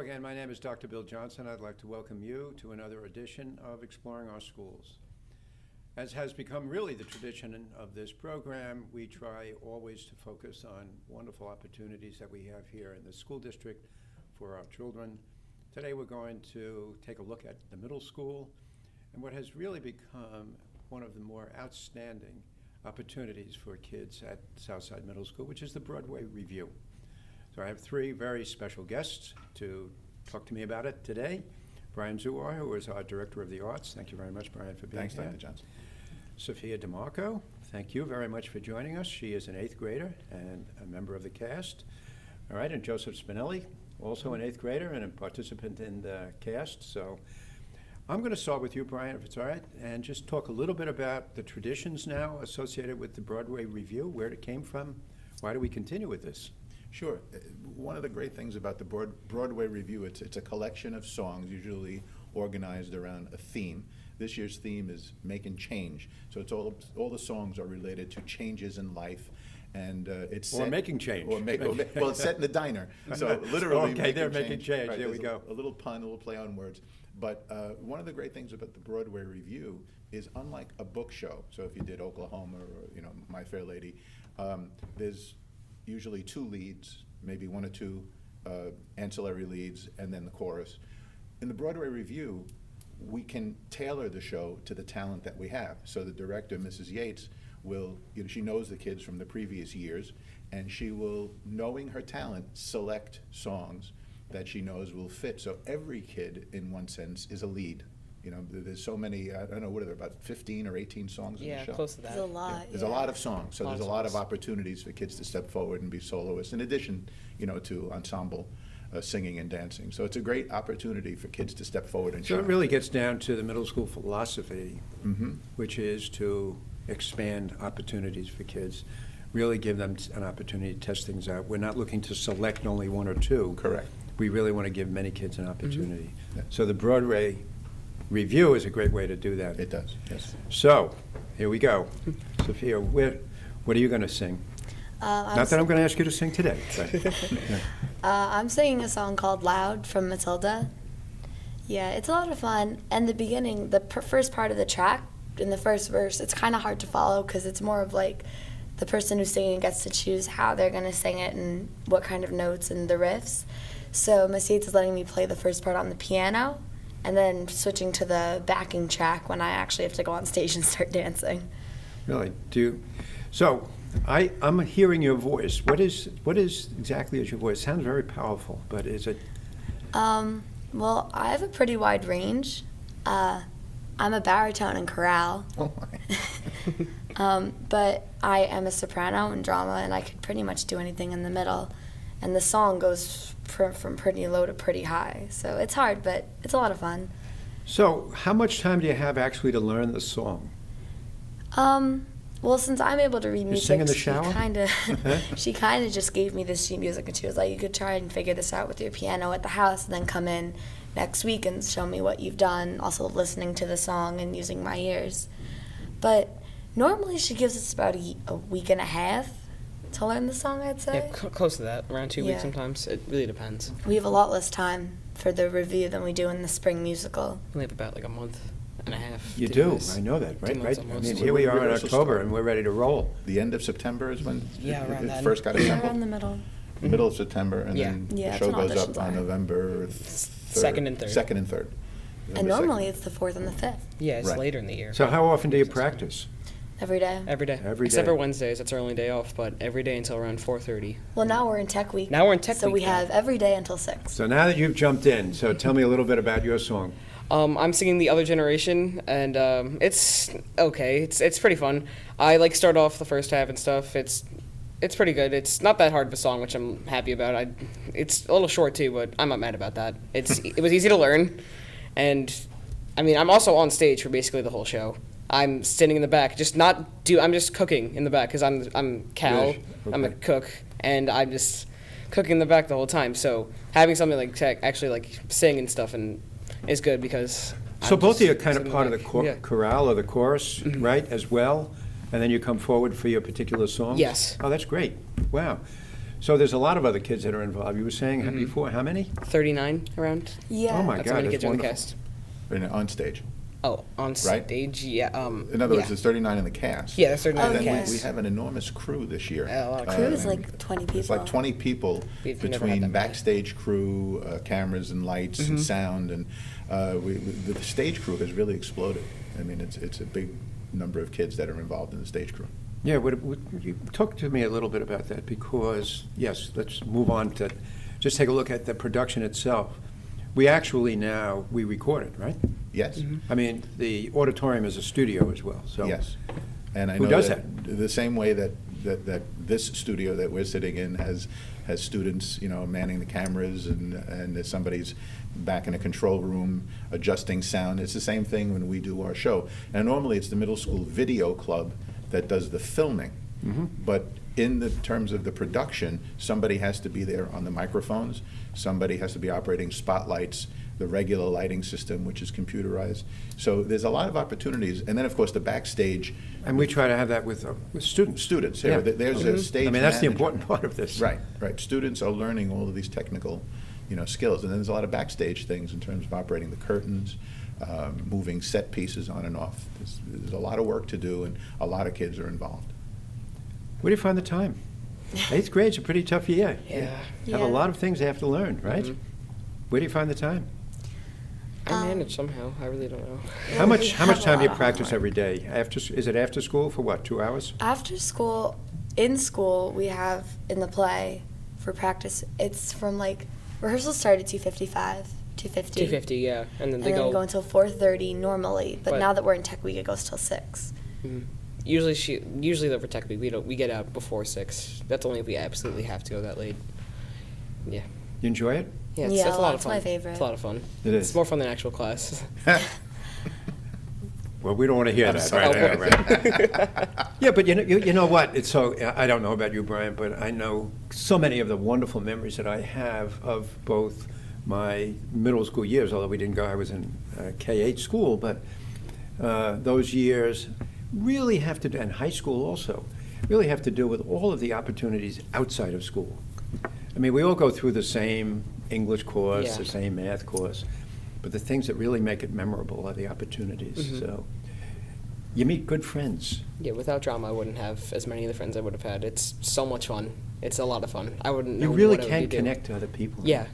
again, my name is Dr. Bill Johnson. I'd like to welcome you to another edition of Exploring Our Schools. As has become really the tradition of this program, we try always to focus on wonderful opportunities that we have here in the school district for our children. Today we're going to take a look at the middle school and what has really become one of the more outstanding opportunities for kids at Southside Middle School, which is the Broadway Revue. So I have three very special guests to talk to me about it today. Brian Zuar, who is our Director of the Arts. Thank you very much, Brian, for being here. Thanks, Dr. Johnson. Sophia DeMarco, thank you very much for joining us. She is an 8th grader and a member of the cast. All right, and Joseph Spinelli, also an 8th grader and a participant in the cast. So I'm going to start with you, Brian, if it's all right, and just talk a little bit about the traditions now associated with the Broadway Revue, where it came from. Why do we continue with this? Sure. One of the great things about the Broadway Revue, it's a collection of songs usually organized around a theme. This year's theme is Making Change. So it's all the songs are related to changes in life. And it's or making change. Well, it's set in the diner. So literally making change. Right, there we go. A little pun, a little play on words. But one of the great things about the Broadway Revue is unlike a book show. So if you did Oklahoma or My Fair Lady, there's usually two leads, maybe one or two ancillary leads, and then the chorus. In the Broadway Revue, we can tailor the show to the talent that we have. So the director, Mrs. Yates, will, she knows the kids from the previous years, and she will, knowing her talent, select songs that she knows will fit. So every kid, in one sense, is a lead. There's so many, I don't know, what are there, about 15 or 18 songs in the show? Yeah, close to that. There's a lot. There's a lot of songs, so there's a lot of opportunities for kids to step forward and be soloists, in addition, to ensemble singing and dancing. So it's a great opportunity for kids to step forward and So shine. it really gets down to the middle school philosophy, which is to expand opportunities for kids, really give them an opportunity to test things out. We're not looking to select only one or two. Correct. We really want to give many kids an opportunity. Yeah. So the Broadway Revue is a great way to do that. It does, yes. So, here we go. Sophia, what are you going to sing? Not that I'm going to ask you to sing today. But, I'm singing a song called Loud from Matilda. Yeah, it's a lot of fun. And the beginning, the first part of the track, in the first verse, it's kind of hard to follow because it's more of like the person who's singing gets to choose how they're going to sing it and what kind of notes and the riffs. So Miss Yates is letting me play the first part on the piano and then switching to the backing track when I actually have to go on stage and start dancing. really, so I'm hearing your voice. What is exactly is your voice? It sounds very powerful, but is it? Well, I have a pretty wide range. I'm a baritone in chorale. Oh my. But I am a soprano in drama, and I could pretty much do anything in the middle. And the song goes from pretty low to pretty high. So it's hard, but it's a lot of fun. So how much time do you have actually to learn the song? Well, since I'm able to read music, sing in the shower? she kind of just gave me this sheet music, and she was like, you could try and figure this out with your piano at the house, and then come in next week and show me what you've done, also listening to the song and using my ears. But normally she gives us about a week and a half to learn the song, I'd say. Yeah, close to that. Around 2 weeks Yeah. sometimes. It really depends. We have a lot less time for the review than we do in the spring musical. We have about like a month and a half. You to do. this. I know that, 2 right? months Right. I almost. mean, here we are in Rehearsal October, start. and we're ready to roll. The end of September is when Yeah, around it then. first got Yeah, assembled. around the middle. Middle of September, and Yeah. then Yeah, the that's show when goes up auditions on are. November 3rd. Second and third. Second and third. And November normally 2nd. it's the 4th and the 5th, Yeah, it's Right. later in the year. So how often do you practice? every day. Every day. Every Except day. for Wednesdays. That's our only day off, but every day until around 4:30. Well, now we're in Tech Week. Now we're in Tech So Week we now. have every day until 6. So now that you've jumped in, so tell me a little bit about your song. I'm singing The Other Generation, and it's okay. It's pretty fun. I start off the first half and stuff. It's pretty good. It's not that hard of a song, which I'm happy about. It's a little short too, but I'm not mad about that. It was easy to learn, and I mean I'm also on stage for basically the whole show. I'm standing in the back, I'm just cooking in the back because I'm Cal. Yes, I'm a okay. cook, and I'm just cooking in the back the whole time. So having something to actually sing and stuff and is good because. So I'm both of you are just kind of sitting part of back. the Yeah. chorale or the chorus, right, as well? And then you come forward for your particular song? Yes. Oh, that's great. Wow. So there's a lot of other kids that are involved. You were saying before, how many? 39 around. Yeah. Oh my That's God, how many that's kids are in the wonderful. cast. On stage. Oh, on Right? stage, yeah. In other words, yeah. there's 39 in the cast. Yeah, there's 39 Oh, in And the then yes. cast. we have an enormous crew this year. Yeah, a lot of Crew crew. is like 20 people. It's like 20 people We've never had between that many. backstage crew, cameras and lights and sound, and the stage crew has really exploded. I mean, it's a big number of kids that are involved in the stage crew. Yeah, would you talk to me a little bit about that? Because, yes, let's move on to just take a look at the production itself. We actually now, we record it, right? Yes. I mean, the auditorium is a studio as well, so. Yes. And I Who know does the same way that this studio that we're sitting in has students, manning the cameras, and there's somebody's back in a control room adjusting sound. It's the same thing when we do our show. And normally it's the middle school video club that does the filming. But in the terms of the production, somebody has to be there on the microphones, somebody has to be operating spotlights, the regular lighting system, which is computerized. So there's a lot of opportunities. And then, of course, the backstage. And we try to have that with students. Students, Yeah. there's a stage I mean, that's the manager. important part of this. Right. Students are learning all of these technical, skills. And then there's a lot of backstage things in terms of operating the curtains, moving set pieces on and off. There's a lot of work to do, and a lot of kids are involved. Where do you find the time? 8th grade's a pretty tough year. Yeah. You have a Yeah. lot of things they have to learn, right? Where do you find the time? I manage somehow. I really don't know. How We much have a time do you lot of practice homework. every day? Is it after school for what, 2 hours? After school, in school, we have in the play for practice. It's from like rehearsals start at 2:55, 2:50. 250, yeah. And then And they then go. we go until 4:30 normally. But But- now that we're in tech week, it goes till 6. Usually over tech week, we get out before 6. That's only if we absolutely have to go that late. Yeah. You enjoy it? Yeah, Yeah, it's a lot of it's fun. my favorite. It's a lot of fun. It It's is. more fun than actual class. Well, we don't want to hear I'm that. sorry. Right. Yeah, but you know what? It's so, I don't know about you, Brian, but I know so many of the wonderful memories that I have of both my middle school years, although we didn't go, I was in K-8 school, but those years really have to, and high school also, really have to do with all of the opportunities outside of school. I mean, we all go through the same English course, Yeah. the same math course, but the things that really make it memorable are the opportunities. So you meet good friends. Yeah, without drama, I wouldn't have as many of the friends I would have had. It's so much fun. It's a lot of fun. I wouldn't know You really what I would can be doing. connect to other people. Yeah.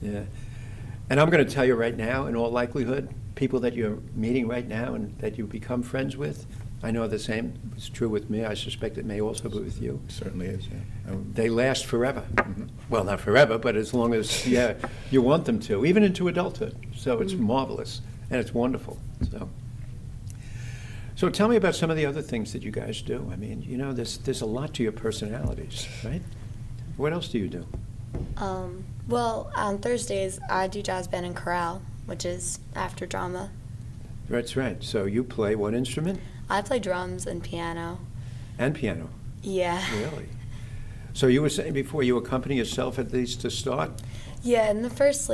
Yeah. And I'm going to tell you right now, in all likelihood, people that you're meeting right now and that you become friends with, I know the same is true with me. I suspect it may also be with you. Certainly is, yeah. They last forever. Well, not forever, but as long as, you want them to, even into adulthood. So it's marvelous, and it's wonderful. So tell me about some of the other things that you guys do. I mean, there's a lot to your personalities, right? What else do you do? Well, on Thursdays, I do jazz band and chorale, which is after drama. That's right. So you play what instrument? I play drums and piano. And piano. Yeah. Really? So you were saying before you accompany yourself at least to start? Yeah, in the first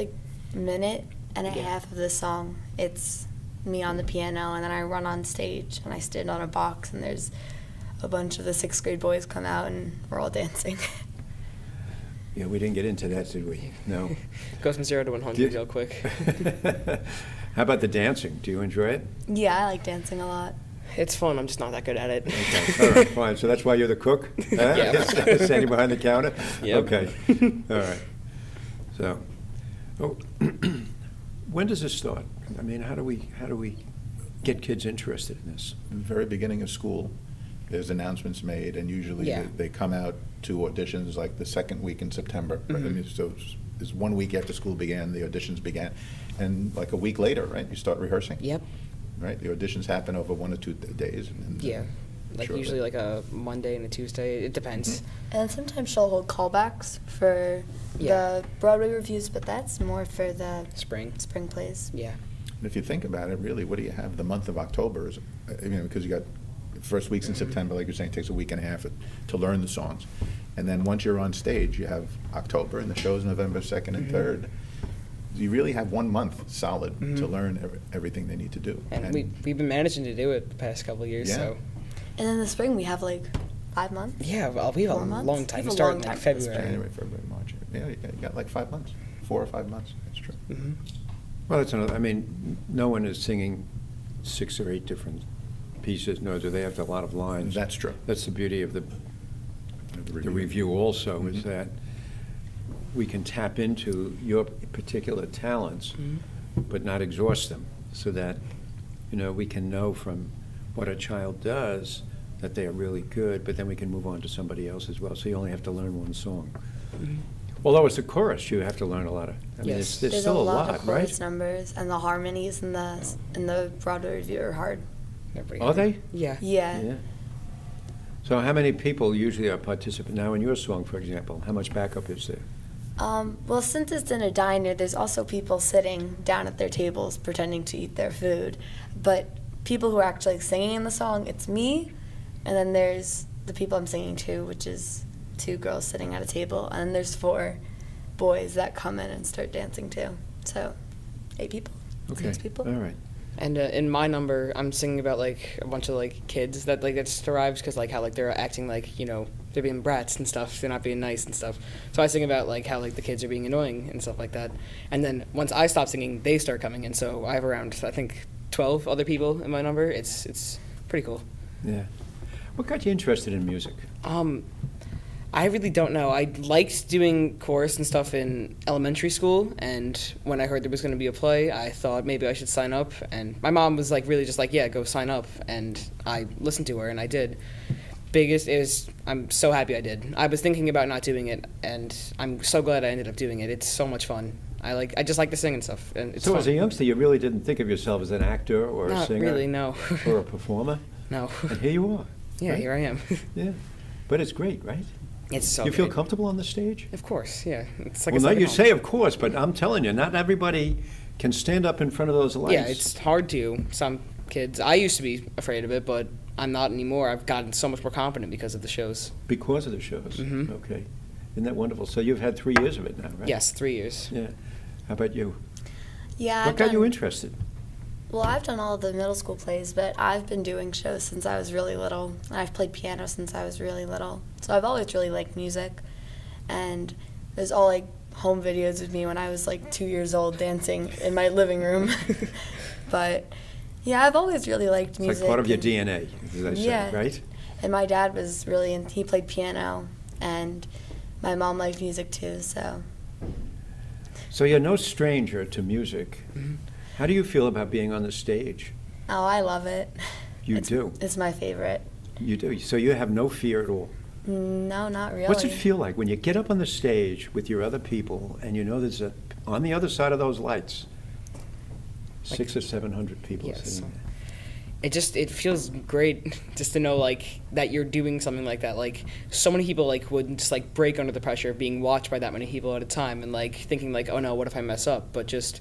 minute and a Yeah. half of the song, it's me on the piano, and then I run on stage and I stand on a box, and there's a bunch of the 6th grade boys come out, and we're all dancing. Yeah, we didn't get into that, did we? No. Goes from 0 to 100 Did- real quick. How about the dancing? Do you enjoy it? Yeah, I like dancing a lot. It's fun. I'm just not that good at it. Okay, all right, fine. So that's why you're the cook? Huh? Yeah. Standing behind the counter? Yep. Okay, all right. So, when does this start? I mean, how do we get kids interested in this? In the very beginning of school, there's announcements made, and usually Yeah. they come out to auditions like the second week in September. I mean, so it's 1 week after school began, the auditions began. And like a week later, right, you start rehearsing, Yep. right? The auditions happen over 1 or 2 days. And Yeah. Like shortly. usually like a Monday and a Tuesday. It depends. And sometimes she'll hold callbacks for Yeah. the Broadway reviews, but that's more for the Spring. spring plays. Yeah. And if you think about it, really, what do you have? The month of October is, because you got first weeks in September, like you're saying, it takes a week and a half to learn the songs. And then once you're on stage, you have October, and the show's November 2nd and 3rd. You really have 1 month solid to learn everything they need to do. And we've been managing to do it the past couple of years, Yeah. so And in the spring, we have 5 months. Yeah, well, we have 4 a months? long We time. have We a start long in time like for this February. January, February, March. Yeah, you got like 5 months, 4 or 5 months. That's true. Hmm. Well, it's another, I mean, no one is singing 6 or 8 different pieces, nor do they have a lot of lines. That's true. That's the beauty of the review. review also, is Mhm. that we can tap into your particular talents, but not exhaust them, so that, we can know from what a child does that they are really good, but then we can move on to somebody else as well, so you only have to learn one song. Although it's a chorus, you have to learn a lot of, Yes. there's There's still a a lot lot, of right? chorus numbers, and the harmonies in the Broadway Revue are hard. Are they? Yeah. Yeah. Yeah. So how many people usually are participating? Now, in your song, for example, how much backup is there? Well, since it's in a diner, there's also people sitting down at their tables pretending to eat their food. But people who are actually singing in the song, it's me, and then there's the people I'm singing to, which is 2 girls sitting at a table, and then there's 4 boys that come in and start dancing too. So, 8 people, Okay, 6 people. all right. And in my number, I'm singing about like a bunch of like kids that like it's derived because like how like they're acting like they're being brats and stuff. They're not being nice and stuff. So I sing about like how like the kids are being annoying and stuff like that. And then once I stop singing, they start coming in. So I have around I think 12 other people in my number. It's pretty cool. Yeah. What got you interested in music? I really don't know. I liked doing chorus and stuff in elementary school, and when I heard there was going to be a play, I thought maybe I should sign up. And my mom was like, really just like, yeah, go sign up. And I listened to her, and I did. I'm so happy I did. I was thinking about not doing it, and I'm so glad I ended up doing it. It's so much fun. I just like to sing and stuff, and it's So fun. as a youngster, you really didn't think of yourself as an actor or a Not singer? really, no. Or a performer? No. And here you are. Yeah, right? here I am. Yeah. But it's great, right? It's so You feel great. comfortable on the stage? Of course, yeah. It's like Well, a now second you home. say of course, but I'm telling you, not everybody can stand up in front of those lights. Yeah, it's hard to. Some kids. I used to be afraid of it, but I'm not anymore. I've gotten so much more confident because of the shows. Because of the shows? Mhm. Okay. Isn't that wonderful? So you've had 3 years of it now, right? Yes, 3 years. Yeah. How about you? Yeah, What got you interested? Well, I've done all the middle school plays, but I've been doing shows since I was really little. And I've played piano since I was really little. So I've always really liked music. And there's all like home videos of me when I was like 2 years old dancing in my living room. But yeah, I've always really liked It's music. like part of your and- DNA, as I say, Yeah. right? And my dad was really, he played piano. And my mom liked music too, so. So you're no stranger to music. How do you feel about being on the stage? Oh, I love it. You do. It's my favorite. You do. So you have no fear at all. No, not really. What's it feel like when you get up on the stage with your other people and you know there's on the other side of those lights, 600 or 700 people Yes. sitting there? It feels great just to know like that you're doing something like that. Like so many people like would just like break under the pressure of being watched by that many people at a time and like thinking like, oh no, what if I mess up? But just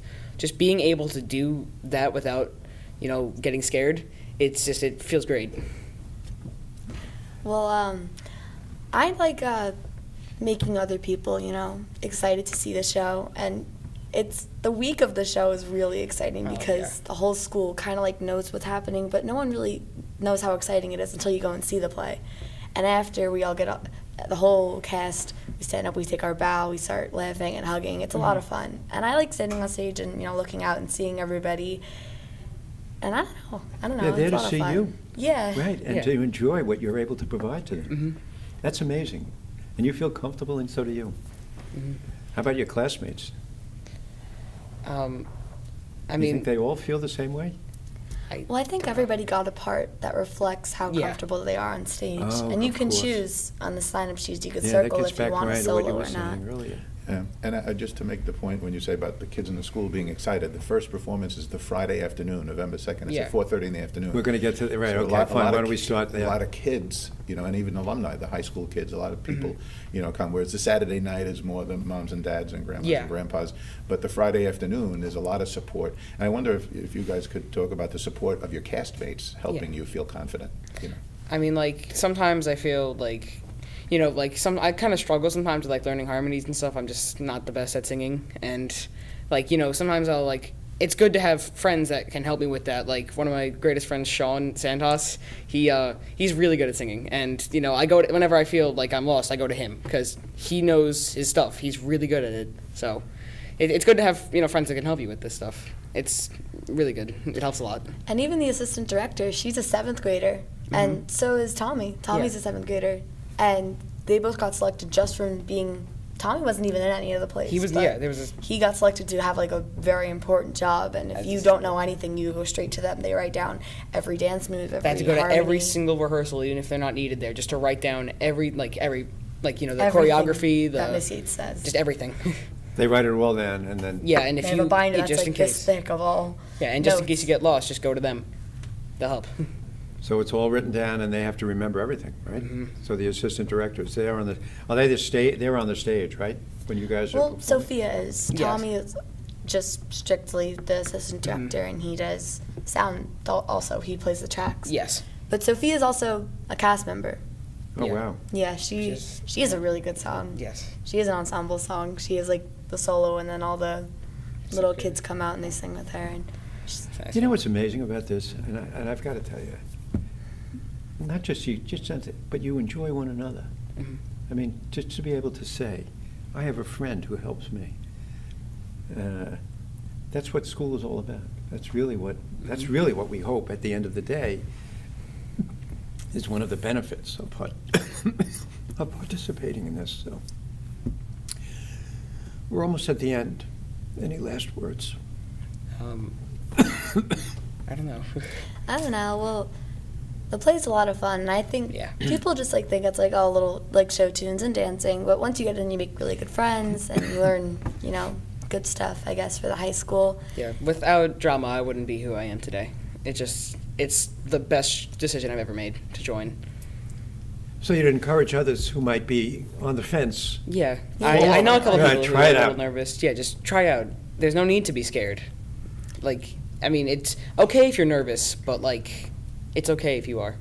being able to do that without getting scared, it feels great. Well, I like making other people, excited to see the show. And it's the week of the show is really exciting because yeah. the whole school kind of like knows what's happening, but no one really knows how exciting it is until you go and see the play. And after we all get up, the whole cast, we stand up, we take our bow, we start laughing and hugging. It's a lot of fun. And I like standing on stage and, looking out and seeing everybody. And I don't know. They're there it's a to lot see of fun. you. Yeah. Right, and Yeah. to enjoy what you're able to provide to them. Mm-hmm. That's amazing. And you feel comfortable, and so do you. Mm-hmm. How about your classmates? I You mean, think they all feel the same way? Well, I think everybody got a part that reflects how Yeah. comfortable they are on stage. Oh, and you of can course. choose on the sign-up sheets. You could Yeah, that circle gets if you back want a right to what solo you were or not. saying earlier. Yeah. And just to make the point, when you say about the kids in the school being excited, the first performance is the Friday afternoon, November 2nd. It's Yeah. at 4:30 in the afternoon. We're going to get to the, right, So a okay, lot- a fine, lot why of don't we ki- start there? A lot of kids, and even alumni, the high school kids, a lot of people, come, whereas the Saturday night is more the moms and dads and grandmas Yeah. and grandpas. But the Friday afternoon, there's a lot of support. And I wonder if you guys could talk about the support of your castmates helping you feel confident, I mean, like sometimes I feel like, I kind of struggle sometimes with like learning harmonies and stuff. I'm just not the best at singing, and like sometimes I'll like it's good to have friends that can help me with that. Like one of my greatest friends, Sean Santos, he's really good at singing, and I go whenever I feel like I'm lost, I go to him because he knows his stuff. He's really good at it. So it's good to have friends that can help you with this stuff. It's really good. It helps a lot. And even the assistant director, she's a 7th grader, and so is Tommy. Tommy's a 7th grader, and they both got selected just from being. Tommy wasn't even in any of the plays. He was, but there was he got selected to have like a very important job, and if you don't know anything, you go straight to them. They write down every dance move, every they had to go to harmony. every single rehearsal, even if they're not needed there, just to write down every the Everything choreography, that Miss Yates says. just everything. They write it all down, and then Yeah, and if They you have a binder that's just like in this case, thick of all. yeah, and just in notes. case you get lost, just go to them. They'll help. so it's all written down, and they have to remember everything, right? So the assistant directors, they're on the stage, right? When you guys are Well, performing? Sophia is. Yes. Tommy is just strictly the assistant director, and he does sound also. He plays the tracks. Yes. But Sophia is also a cast member. Oh Yeah. wow. Yeah, she has a really good song. Yes. She has an ensemble song. She has like the solo, and then all the little good. kids come out and they sing with her. And You know what's amazing about this, and I've got to tell you, not just you, but you enjoy one another. I mean, just to be able to say, I have a friend who helps me. That's what school is all about. That's really what we hope at the end of the day is one of the benefits of participating in this. So we're almost at the end. Any last words? I don't know. I don't know. Well, the play's a lot of fun, and I think Yeah. people just like think it's like all little like show tunes and dancing. But once you get in, you make really good friends, and you learn good stuff. I guess for the high school. Yeah, without drama, I wouldn't be who I am today. It's the best decision I've ever made to join. So you'd encourage others who might be on the fence. Yeah, Yeah. I know a couple Yeah, people who try are it a little out. nervous. Yeah, just try out. There's no need to be scared. It's okay if you're nervous, but it's okay if you are.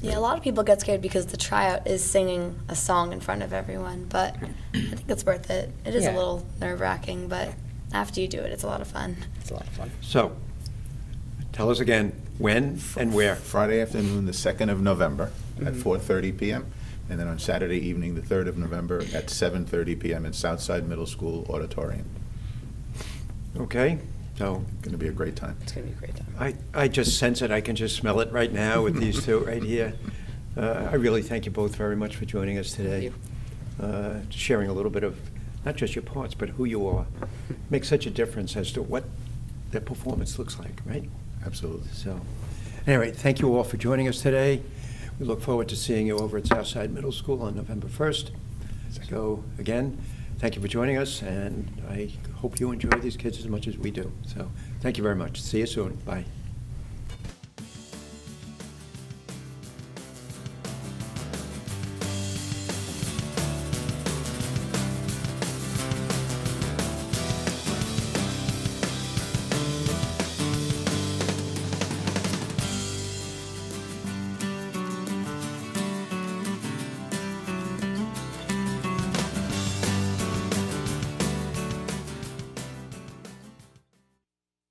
Yeah, a lot of people get scared because the tryout is singing a song in front of everyone, but I think it's worth it. It is a Yeah. little nerve-wracking, but after you do it, it's a lot of fun. It's a lot of fun. So, tell us again when and where. Friday afternoon, the 2nd of November at 4:30 p.m. And then on Saturday evening, the 3rd of November at 7:30 p.m. in Southside Middle School Auditorium. Okay? So Going to be a great time. It's gonna be a great time. I just sense it. I can just smell it right now with these two right here. I really thank you both very much for joining us today. Sharing a little bit of not just your parts, but who you are. Makes such a difference as to what their performance looks like, right? Absolutely. So, anyway, thank you all for joining us today. We look forward to seeing you over at Southside Middle School on November 1st. So, again, thank you for joining us, and I hope you enjoy these kids as much as we do. So, thank you very much. See you soon. Bye.